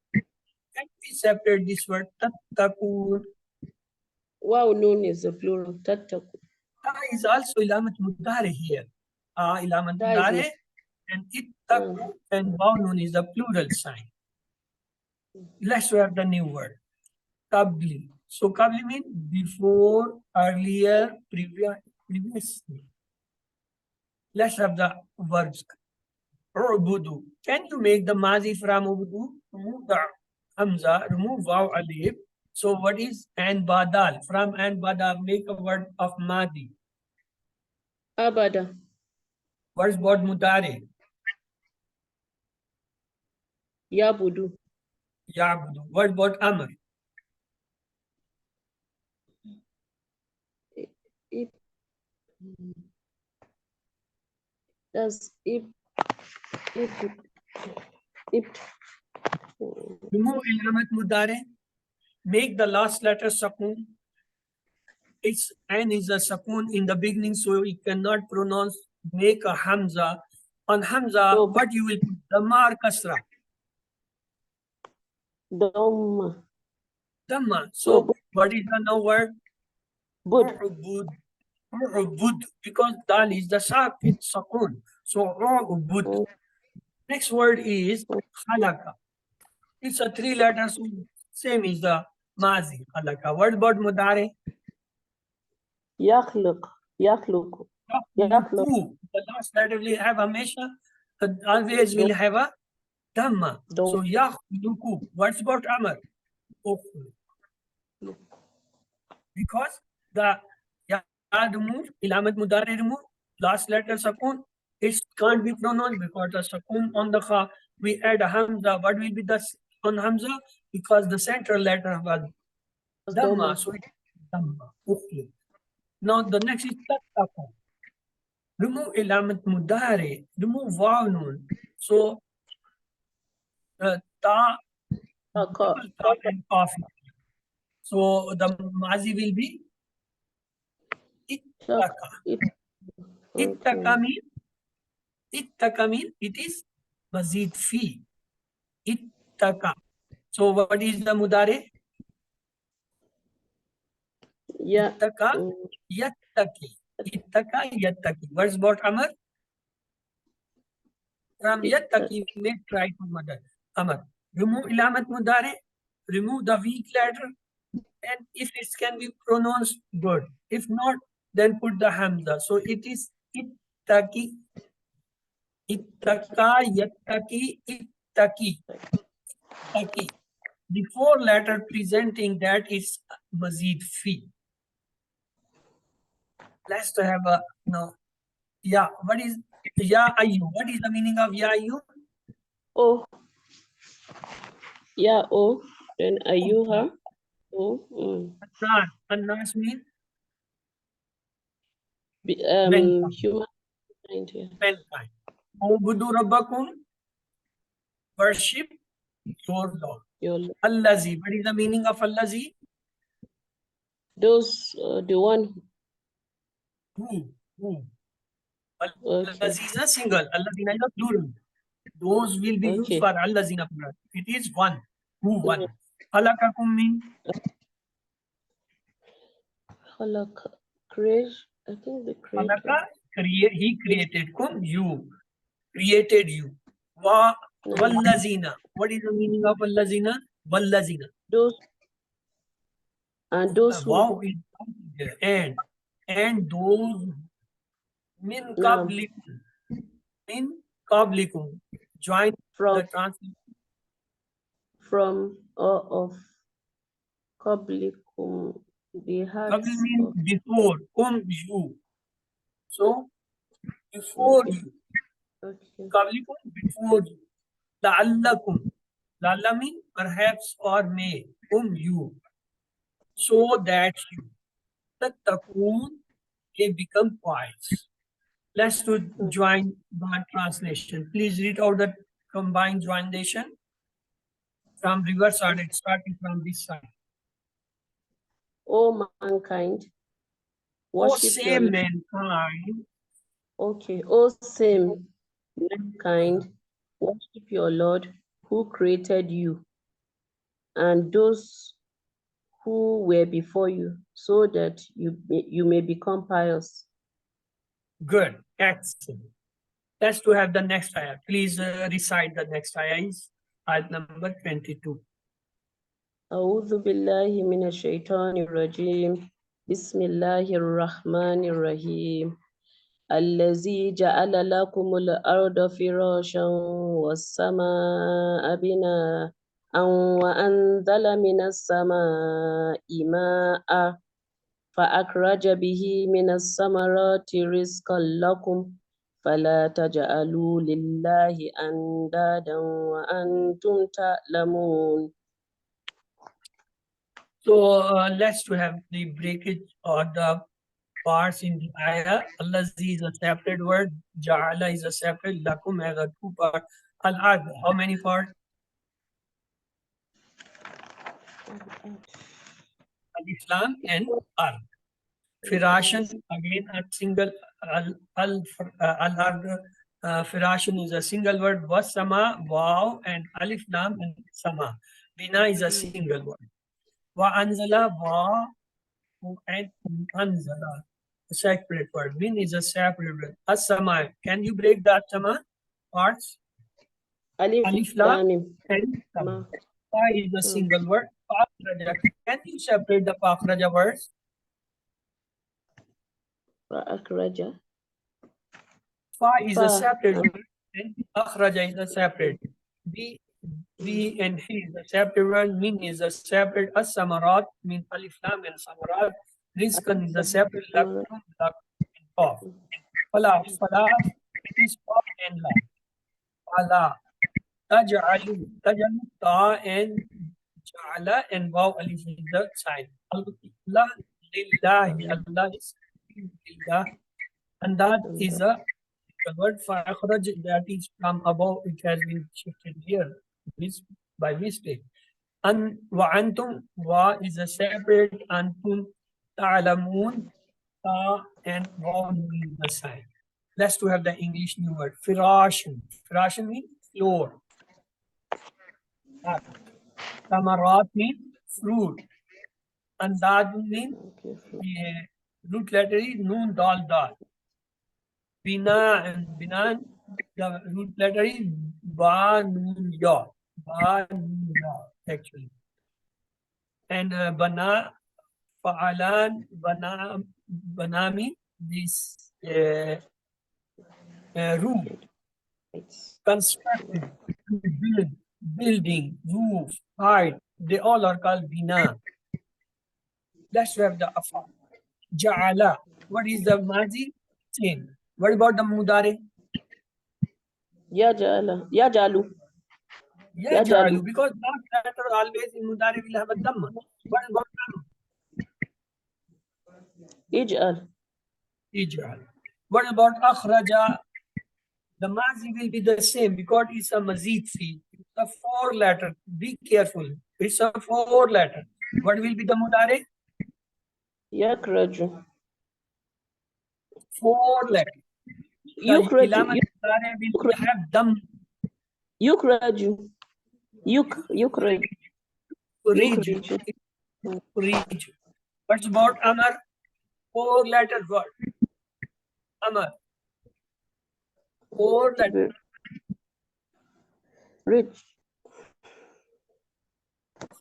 Can we separate this word? Tattaqun. Wow, noon is the plural. تتقون. Ta is also ilamat mudare here. Ilamat mudare and ittaqu and wow noon is the plural sign. Let's have the new word. Qabli. So qabli means before, earlier, previously. Let's have the verbs. Ubudu. Can you make the mazi from ubudu? Remove the hamza, remove waw alif. So what is and badal? From and badal, make a word of madi. Abada. What is word mudare? Yabudu. Yabudu. What about amr? That's if Remove ilamat mudare. Make the last letter sakun. It's N is a sakun in the beginning, so we cannot pronounce, make a hamza. On hamza, So, what you will put? Dhamma or kasra? Dhamma. Dhamma. So what is the now word? Bud. Ubud, because dal is the sakun. So ubud. Next word is khalaqa. It's a three letters, same is the mazi. Khalaqa. What about mudare? Yakhluq. Yakhluq. Yakhluqu. The last letter will have hamesha, always will have a dhamma. So yakhluqu. What's about amr? because the ya remove, ilamat mudari remove, last letter sakun, it can't be pronounced because the sakun on the kha, we add a hamza. What will be the on hamza? Because the central letter was dhamma, so it is dhamma. Okay. Now the next is tattaka. Remove ilamat mudari, remove waw nun. So ta, double ta and coffee. So the mazi will be ittaka. Ittaka means it is mazid fi. Ittaka. So what is the mudare? Yeah. Ittaka yattaki. Ittaka yattaki. What's about Amar? From yattaki, may try to mother. Amar. Remove ilamat mudare. Remove the weak letter. And if it can be pronounced, good. If not, then put the hamza. So it is ittaki. Ittaka, yattaki, ittaki. Ittaki. The four letter presenting that is mazid fi. Let's have a no. Yeah, what is ya ayu? What is the meaning of ya ayu? Oh. Yeah, oh. Then ayuha. Oh. Annas. Annas means Human kind, yeah. mankind. Ubudu rabbakum, worship your Lord. Allazi. What is the meaning of Allazi? Those, the one. Who? Okay. Allazina single. Allazina is a plural. Those will be used for Allazina plural. It is one. Who one? Halakakum means Halaka. Create. I think the creator. Halaka, he created. Kum, you. Created you. Wallazina. What is the meaning of Allazina? Wallazina. Those. And those who. Wow is and those min qablikum. Min qablikum. Join from the translation. From or of qablikum. The hearts. Qabl means before. Kum you. So before you. Okay. Qablikum before you. La'allakum. La'alla means perhaps or may. You. So that you. Tattaqoon, they become wise. Let's do join one translation. Please read out the combined joination from reverse order, starting from this side. O mankind, worship same mankind. Okay. O same mankind, worship your Lord who created you and those who were before you, so that you may become pious. Good, excellent. Let's to have the next ayah. Please recite the next ayah. Is ayah number 22. أعوذ بالله من الشيطان الرجيم بسم الله الرحمن الرحيم الذي جعل لكم الأرض فراشا والسماء بناء وأنزل من السماء ماء فأخرج به من الثمرات رزقا لكم فلا تجعلوا لله أندادا وأنتم تعلمون. So let's to have the breakage or the parts in the ayah. Allazi is a separate word. Ja'ala is a separate. Lakum has a two part. Al-Ard, how many parts? Al-Islam and Ard. Firashan, again a single. Al-Ard, Firashan is a single word. Wasama, wow, and Alif Lam and Sama. Bina is a single word. Wa anzala, wa, and anzala. A separate word. Min is a separate word. As-sama. Can you break the As-sama parts? Alif Lam and Sama. Fa is a single word. Pakhraja. Can you separate the Pakhraja words? Pakhraja. Fa is a separate word and Pakhraja is a separate. B and He is a separate word. Min is a separate. As-samarat means Alif Lam and Samarat. Rizqan is a separate lakum, lak, and qaf. Fala, it is qaf and la. Fala, taj'alu, ta and ja'ala and waw alif is the sign. Allah, lillahi, Allah is lillah, and that is a the word fakhraj that is from above, it has been shifted here by mistake. And wa antum, wa is a separate antum, ta'lamun, ta and waw is the sign. Let's to have the English new word. Firashin. Firashin means floor. Tamarat means fruit. Andad means root letter is noon dal dal. Bina and binan, the root letter is ba noon ya. Ba noon ya, actually. And bana, fa'alan, banami, this room, constructed, building, roof, height, they all are called bina. Let's have the afal. Ja'ala. What is the mazi? Same. What about the mudare? Yajalu. Yajalu. Because last letter always in mudare will have a dhamma. What about dhamma? Ij'al. Ijal. What about akhraja? The mazi will be the same because it's a mazid fi. It's a 4 letter. Be careful. It's a 4 letter. What will be the mudare? Yakraju. 4 letter. Yukraju. The will have dam. Yukraju. Yukraju. Reach. What's about amar? 4 letter word. Amar. 4 letter. Rich.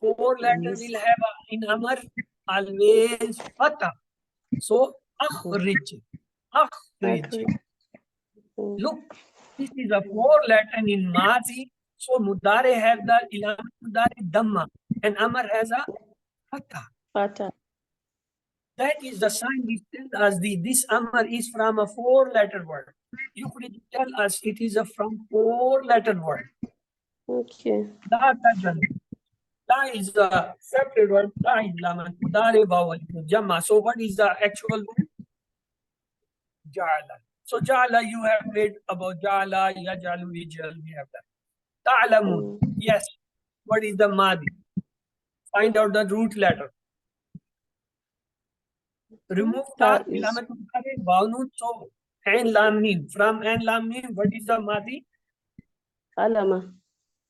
4 letter will have in amar always fatha. So akhrij. Akhrij. Look, this is a 4 letter in mazi. So mudare have the ilam mudare dhamma and amar has a fatha. Fata. That is the sign which tells us this amar is from a 4 letter word. You could tell us it is a from 4 letter word. Okay. La tajal. La is the separate word. La is laman. Mudare vowel. Jamma. So what is the actual word? Ja'ala. So ja'ala you have read about ja'ala, yajalu, yajal. We have that. Ta'lamun. Yes. What is the madi? Find out the root letter. Remove ta, ilamat mudare, vawnun. So and lam mim. From and lam mim, what is the madi? Alama.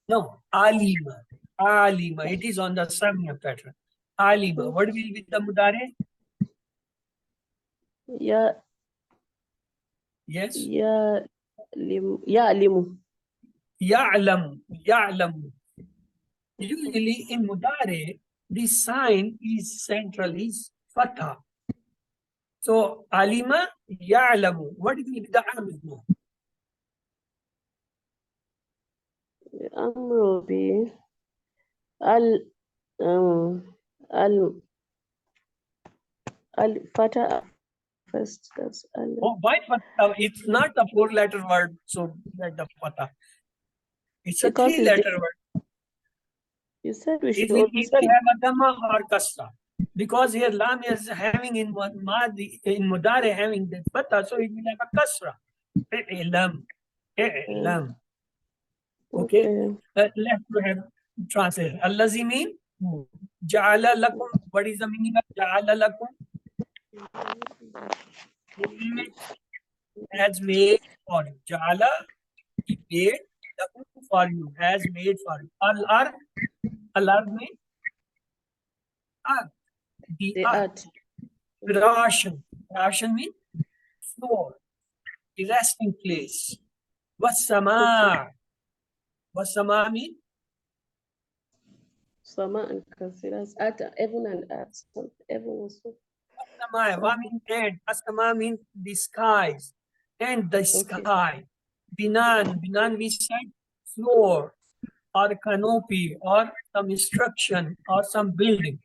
No, alima. Alima. It is on the samya pattern. Alima. What will be the mudare? Ya. Yes. Ya'limu. Ya'lam. Ya'lam. Usually in mudare, the sign is central, is fatha. So alima, ya'lamu. What will be the amr? Amru bi al fata first. That's al. Oh, why fatha? It's not a 4 letter word, so like the fatha. It's a Because 3 letter word. You said we It should will always either keep. have a dhamma or kasra. Because here lam is having in mudare having the fatha, so it will have a kasra. I'lam. I'lam. Okay. Let's have translate. Allazi mean ja'ala lakum. What is the meaning of ja'ala lakum? Has made for you. Ja'ala, he made lakum for you. Has made for you. Al-ar mean the earth. Firashan. Firashan means floor, the resting place. Wasama. Wasama means Sama and considers at heaven and earth. Heaven also. Wasama means and. Wasama means the skies and the sky. Binan. Binan we said floor or canopy or some instruction or some building.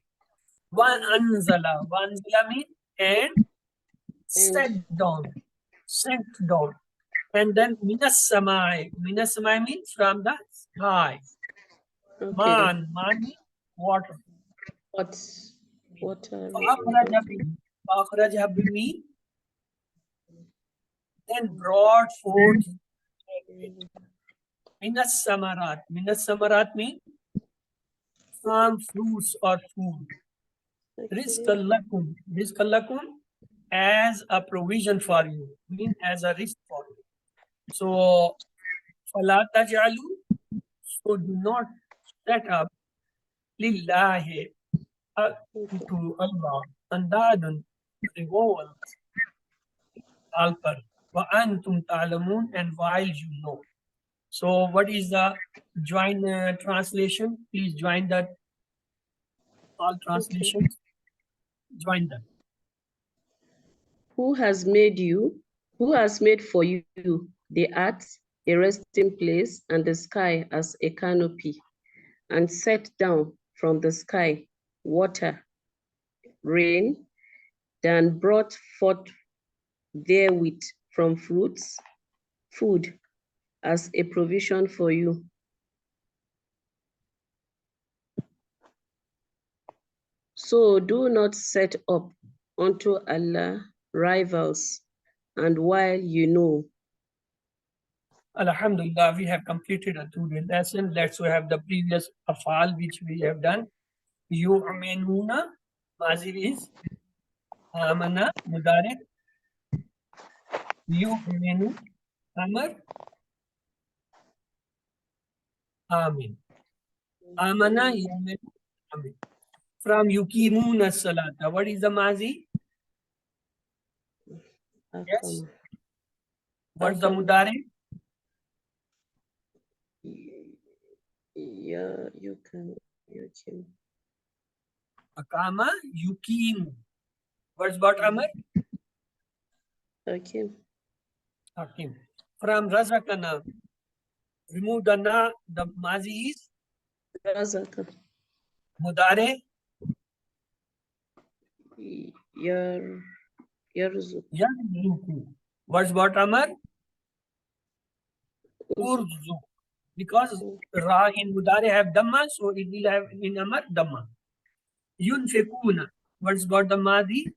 One anzala. One anzala means and set And down. Sent down. And then minas samai. Minas samai means from the sky. okay. Man means water. What? Water. Fa'akhraja bihi. Fa'akhraja bihi means then brought forth minas samarat. Minas samarat means from fruits or food. Okay. Rizqan lakum as a provision for you, mean as a risk for you. So, فَلَا تَجْعَلُوا, so do not set up lillahi, to Allah, andadun, rivals, alper, wa antum ta'lamun, and while you know. So, what is the join translation? Please join that all translations. Join them. Who has made you? Who has made for you the earth, a resting place, and the sky as a canopy, and set down from the sky water, rain, then brought forth therewith from fruits, food, as a provision for you. So do not set up unto Allah rivals, and while you know. Alhamdulillah, we have completed a 2-day lesson. Let's have the previous afal which we have done. Yu'minuna, mazi is amana, mudare. Yu'minu, amar, amin. Amana, yu'minu, amin. From yukimuna salata. What is the mazi? Yes. What's the mudare? Yeah, you can. Akama, yukimu. What's about amar? Okay. Hakim. From razakana, remove the na, the mazi is Razaka. mudare. Yarzuku. Yarzuku. What's about amar? Urzu. Because ra in mudare have dhamma, so it will have in amar dhamma. Yunfikuna. What's about the madi?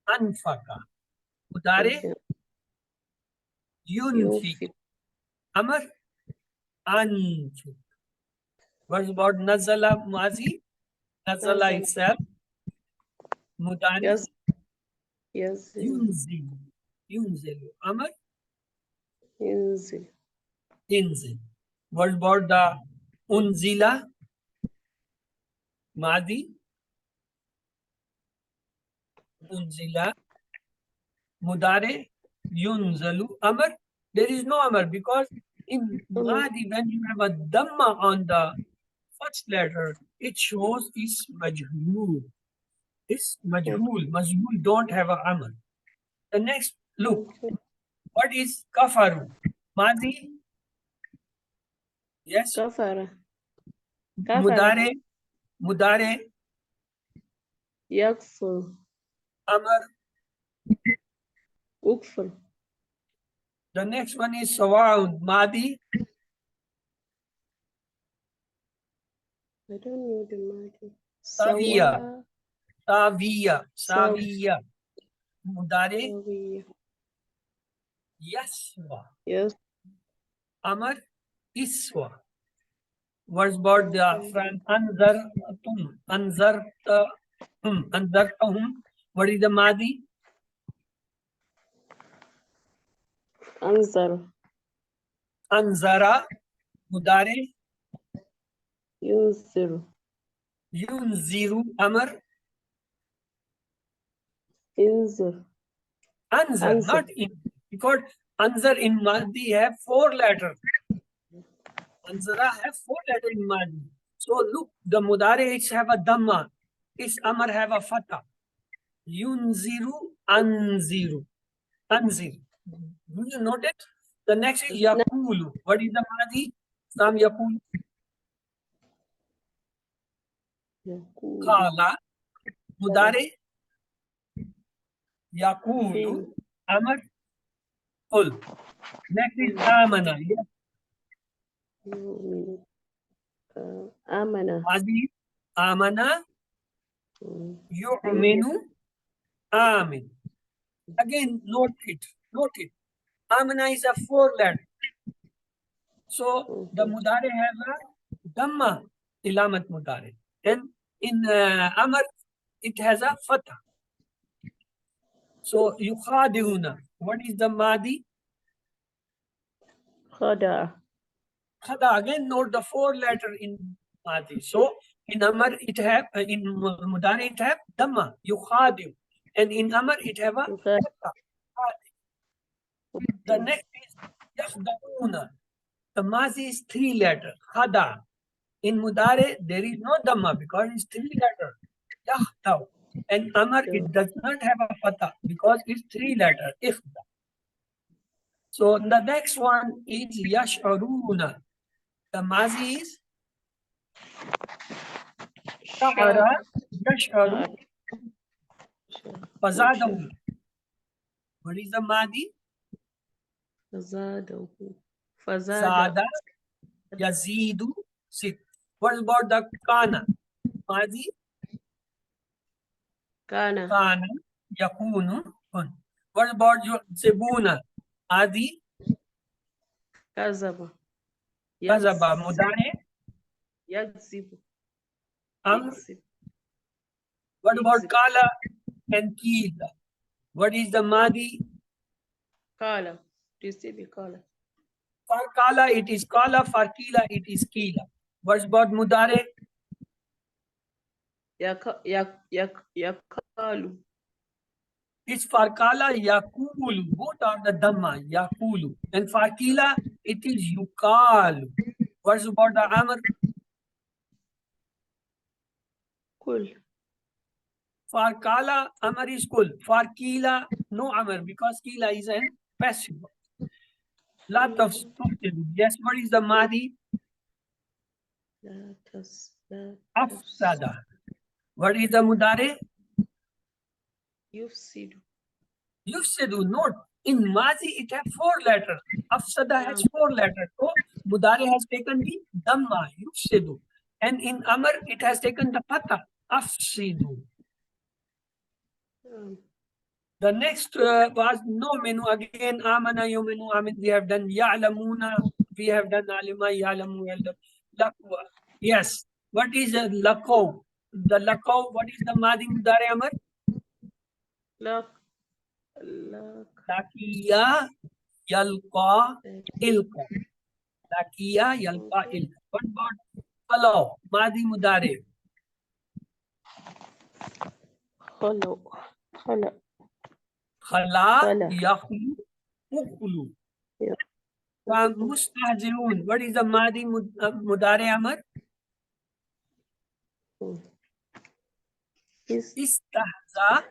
Anfaka. Mudare. Okay. Yunfik. Amar. Anfik. What's about nazala mazi? Nazala Nazala. itself. Mudare. Yes. Yes. Yunzil. Yunzil. Amar. Inzil. Inzil. What about the unzila? Madi. Unzila. Mudare. Yunzalu. Amar. There is no amar because in Madi, when you have a dhamma on the first letter, it shows is majhul. It's majhul. Majhul don't have a amar. The next, look. What is kafaru? Madi? Yes. Kafara. Mudare. Mudare. Yakfur. Amar. Ukfur. The next one is sawaun. Madi. I don't know the Madi. Saviya. Saviya. Saviya. Mudare. Sawiya. Yaswa. Yes. Amar. Iswa. What's about the from anzartum? Anzartahum. What is the madi? Anzar. Anzara. Mudare. Yunziru. Yunziru. Amar. Inzir. Anzar, not in. Because Anzar in Madi have 4 letters. Anzara have 4 letters in Madi. So look, the Mudare have a Dhamma. Its Amar have a Fatha. Yunziru, Anziru. Anzir. Do you notice? The next is Yakulu. What is the Madi? From Yakulu. يقول Qala, mudare, yaqulu, فعل amar, qul. Next is amana. Yes, يؤمن آمن Mazi, amana, مم. yu'minu, amin. Again, note it. Note it. Amana is a four letter. So the Okay. mudare has a dhamma, ilamat mudare. And in amar, it has a fatha. So yukhadiuna. What is the madi? خدع Khada. Again, note the four letter in madi. So in amar it have in mudare it have dhamma, yukhadiu. And in amar it have a يخادع fatha. The next is yakhda'una. The mazi is three letter. Khada. In mudare there is no dhamma because it's three letter. Yakhda'u. And amar it does not have a fatha because it's three letter. Ikhda. So the next one is yash'uruna. The mazi is sha'ara, yash'aru, fazadahu. What is the madi? فزاده فزاد Zada, yazidu, sit. What about the kana? Madi, كان kana, yakunu, kun. What about your zibuna? Adi, كذب kazaba, يكذب mudare, يكذب amr. يكذب What about يكذب kala and kila? What is the madi? قال تسيبي قال For kala, it is kala. For kila, it is kila. What about mudare? يقال It's for kala yakulu. Both are the dhamma, yakulu. And for kila, it is yukalu. What's about the amr? كل For kala, amr is kul. For kila, no amr because kila is an passive. Lot of tuftidu. Yes, what is the madi? لا لا Afsada. What is the mudare? يفسد Yufsidu. Note, in mazi it has four letters. Afsada has نعم four letters. So mudare has taken the dhamma, yufsidu. And in amr it has taken the fatha, afsidu. نعم The next was no menu. Again, amana yuminu amin. We have done ya'lamuna. We have done alima ya'lamu lakwa. Yes. What is a lakaw? The lakaw, what is the madi mudare amr? لك لك Lakiya yalqa ilqa. Lakiya yalqa ilqa. What about follow? Madi mudare. خلق خلق Khala خلق yakhlu ukhlu. Mustahzi'un. What is the madi mudare amr? Istahza,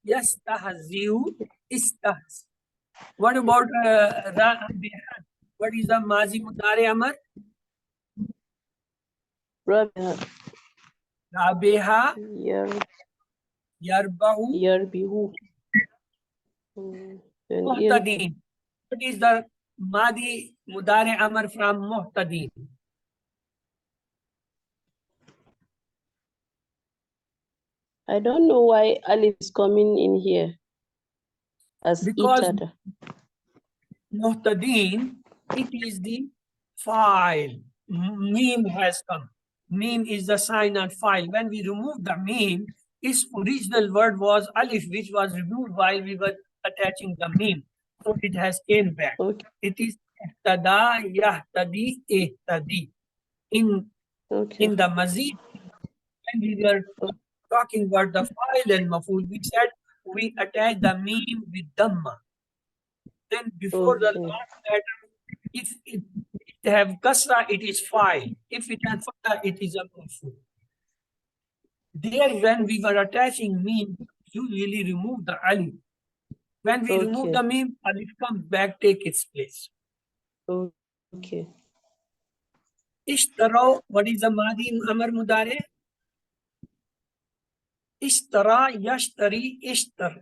yastahziu, istahz. What about rabiha? What is the mazi mudare amr? ربها Rabiha, yarbahu, يربه and يربو muhtadin. What is the madi mudare amr from muhtadin? I don't know why Alif is coming in here as Because itada. muhtadin, it is the file. Meme has come. Meme is the sign and file. When we remove the meme, its original word was alif, which was removed while we were attaching the meme. So it has came back. Okay. It is ihtada, yahtadi, ihtadi. In Okay. the mazid, when we were talking about the file and maful, we said we attach the meme with dhamma. Then before the Okay. last letter, if it have kasra, it is file. If it has fatha, it is a maful. There, when we were attaching meme, usually remove the alif. When we remove Okay. the meme, alif comes back, take its place. Okay. Ishtaro, what is the madi in amar mudare? Ishtara, yashtari, ishtar.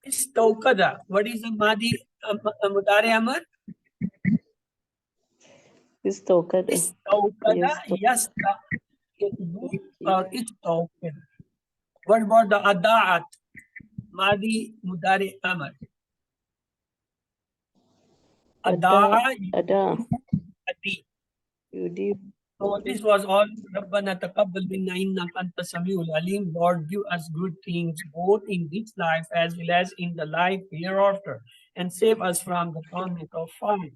Istawqada. What is the Madi Mudari Amar? Istokada. Istawqada, yasta. Or istawqad. What about the Ada'at? Madi Mudari Amar. Ada'a, Ada. Adi. Yudi. So this was all. Rabbana taqabbal minna innaka anta samiul alim. Lord, give us good things both in this life as well as in the life hereafter, and save us from the torment of fire.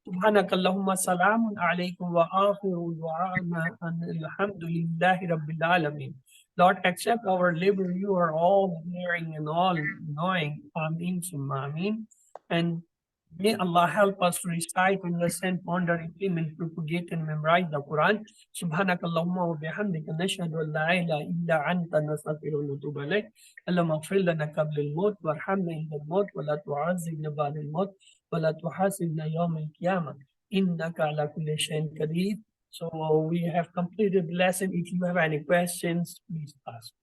سبحانك اللهم سلام عليكم وآخر دعانا أن الحمد لله رب العالمين. Lord, accept our labor. You are all hearing and all knowing. Ameen, summa ameen. And may Allah help us to recite, understand, ponder, implement, propagate, and memorize the Quran. سبحانك اللهم وبحمدك نشهد أن لا إله إلا أنت نستغفرك ونتوب إليك. اللهم اغفر لنا قبل الموت وارحمنا عند الموت ولا تعذبنا بعد الموت ولا تحاسبنا يوم القيامة إنك على كل شيء قدير. So we have completed the lesson. If you have any questions, please ask.